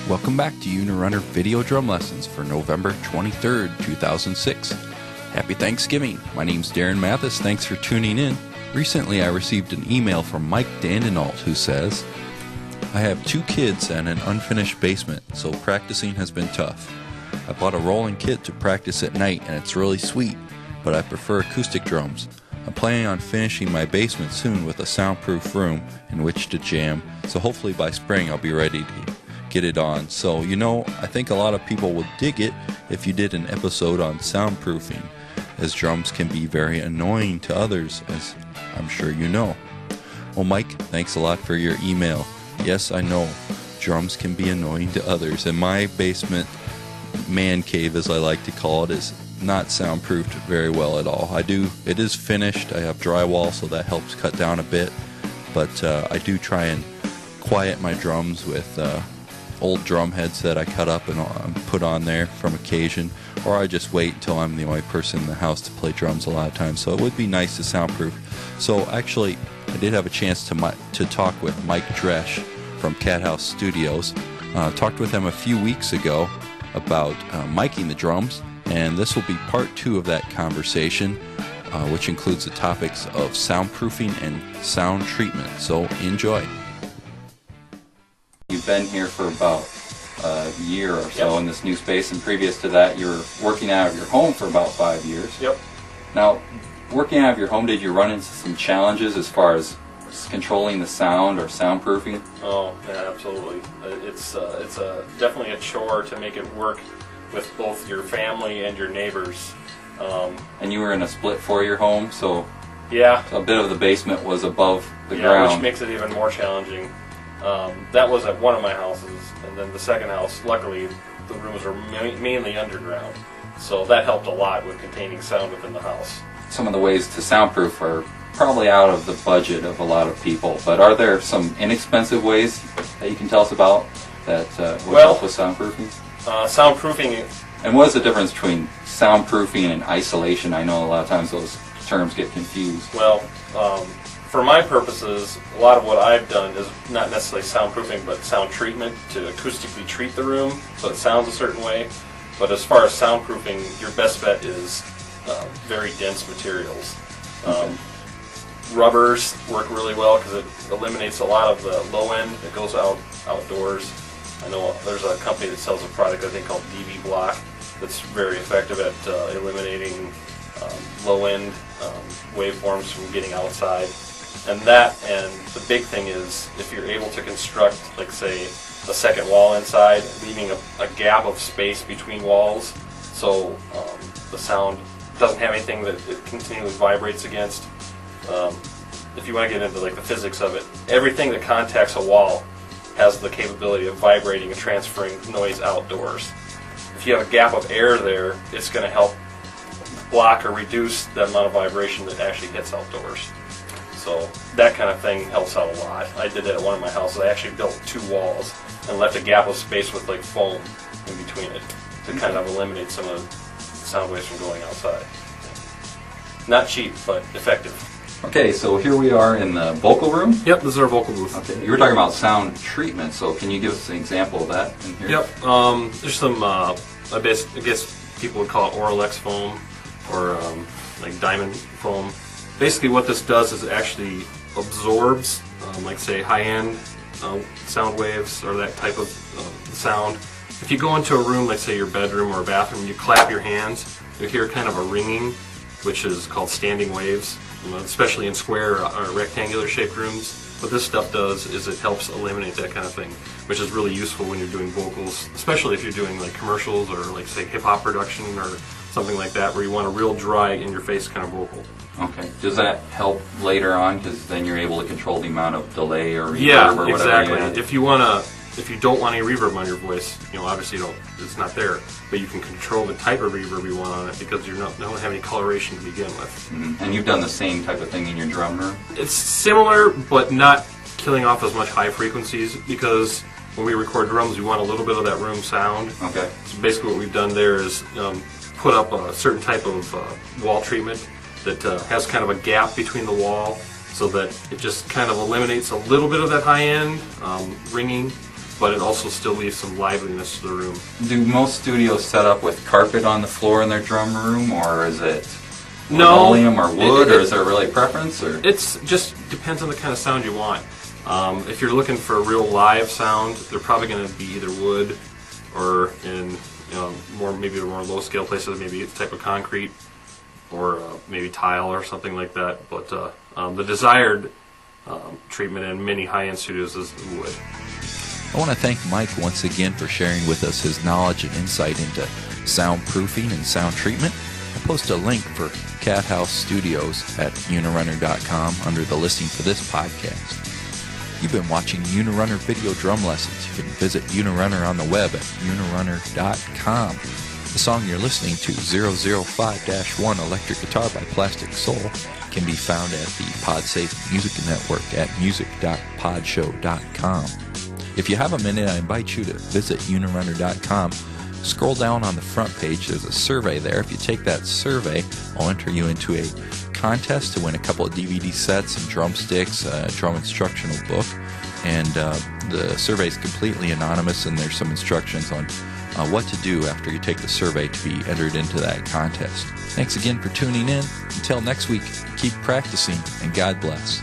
Welcome back to Unirunner Video Drum Lessons for November 23rd, 2006. Happy Thanksgiving. My name's Darren Mathis. Thanks for tuning in. Recently I received an email from Mike Dandenalt who says, I have 2 kids and an unfinished basement, so practicing has been tough. I bought a rolling kit to practice at night and it's really sweet, but I prefer acoustic drums. I'm planning on finishing my basement soon with a soundproof room in which to jam, so hopefully by spring I'll be ready to get it on. So, I think a lot of people would dig it if you did an episode on soundproofing, as drums can be very annoying to others, as I'm sure you know. Well, Mike, thanks a lot for your email. Yes, I know, drums can be annoying to others, and my basement, man cave as I like to call it, is not soundproofed very well at all. It is finished. I have drywall, so that helps cut down a bit, but I do try and quiet my drums with old drum heads that I cut up and put on there from occasion, or I just wait until I'm the only person in the house to play drums a lot of times, so it would be nice to soundproof. So actually, I did have a chance to talk with Mike Dresch from Cat House Studios. Talked with him a few weeks ago about miking the drums, and this will be part 2 of that conversation, which includes the topics of soundproofing and sound treatment, so enjoy. You've been here for about a year or so in this new space, and previous to that you were working out of your home for about 5 years. Yep. Now, working out of your home, did you run into some challenges as far as controlling the sound or soundproofing? Oh, yeah, absolutely. It's definitely a chore to make it work with both your family and your neighbors. And you were in a split for your home, so yeah, a bit of the basement was above the ground. Which makes it even more challenging. That was at one of my houses, and then the second house, luckily, the rooms were mainly underground, so that helped a lot with containing sound within the house. Some of the ways to soundproof are probably out of the budget of a lot of people, but are there some inexpensive ways that you can tell us about that would help with soundproofing? Soundproofing. And what is the difference between soundproofing and isolation? I know a lot of times those terms get confused. Well, for my purposes, a lot of what I've done is not necessarily soundproofing, but sound treatment to acoustically treat the room so it sounds a certain way. But as far as soundproofing, your best bet is very dense materials. Rubbers work really well because it eliminates a lot of the low end that goes outdoors. I know there's a company that sells a product I think called DV Block that's very effective at eliminating low end waveforms from getting outside. And the big thing is if you're able to construct, like say, a second wall inside, leaving a gap of space between walls, so the sound doesn't have anything that it continually vibrates against. If you want to get into like the physics of it, everything that contacts a wall has the capability of vibrating and transferring noise outdoors. If you have a gap of air there, it's going to help block or reduce the amount of vibration that actually hits outdoors. So that kind of thing helps out a lot. I did that at one of my houses. I actually built 2 walls and left a gap of space with like foam in between it to kind of eliminate some of the sound waves from going outside. Not cheap, but effective. Okay, so here we are in the vocal room. Yep, this is our vocal booth. Okay, you were talking about sound treatment, so can you give us an example of that in here? Yep, there's some, I guess people would call it Oralex foam or like diamond foam. Basically what this does is it actually absorbs, like say high-end sound waves or that type of sound. If you go into a room, like say your bedroom or a bathroom, you clap your hands, you hear kind of a ringing, which is called standing waves, especially in square or rectangular shaped rooms. What this stuff does is it helps eliminate that kind of thing, which is really useful when you're doing vocals, especially if you're doing like commercials or like say hip-hop production or something like that where you want a real dry, in-your-face kind of vocal. Okay. Does that help later on because then you're able to control the amount of delay or reverb or whatever? Yeah, exactly. If you don't want any reverb on your voice, obviously it's not there, but you can control the type of reverb you want on it because you don't have any coloration to begin with. Mm-hmm. And you've done the same type of thing in your drum room? It's similar, but not killing off as much high frequencies because when we record drums, we want a little bit of that room sound. Okay. So basically what we've done there is put up a certain type of wall treatment that has kind of a gap between the wall so that it just kind of eliminates a little bit of that high-end ringing but it also still leaves some liveliness to the room. Do most studios set up with carpet on the floor in their drum room, or is it No, linoleum or wood, or is there really a preference? Or it's just depends on the kind of sound you want. If you're looking for a real live sound, they're probably going to be either wood or in maybe more low scale places, maybe a type of concrete or maybe tile or something like that. But the desired treatment in many high-end studios is wood. I want to thank Mike once again for sharing with us his knowledge and insight into soundproofing and sound treatment. I'll post a link for Cat House Studios at unirunner.com under the listing for this podcast. You've been watching Unirunner Video Drum Lessons. You can visit Unirunner on the web at unirunner.com. The song you're listening to, 005-1 Electric Guitar by Plastic Soul, can be found at the PodSafe Music Network at music.podshow.com. If you have a minute, I invite you to visit unirunner.com. Scroll down on the front page. There's a survey there. If you take that survey, I'll enter you into a contest to win a couple of DVD sets and drumsticks, a drum instructional book. And the survey is completely anonymous, and there's some instructions on what to do after you take the survey to be entered into that contest. Thanks again for tuning in. Until next week, keep practicing, and God bless.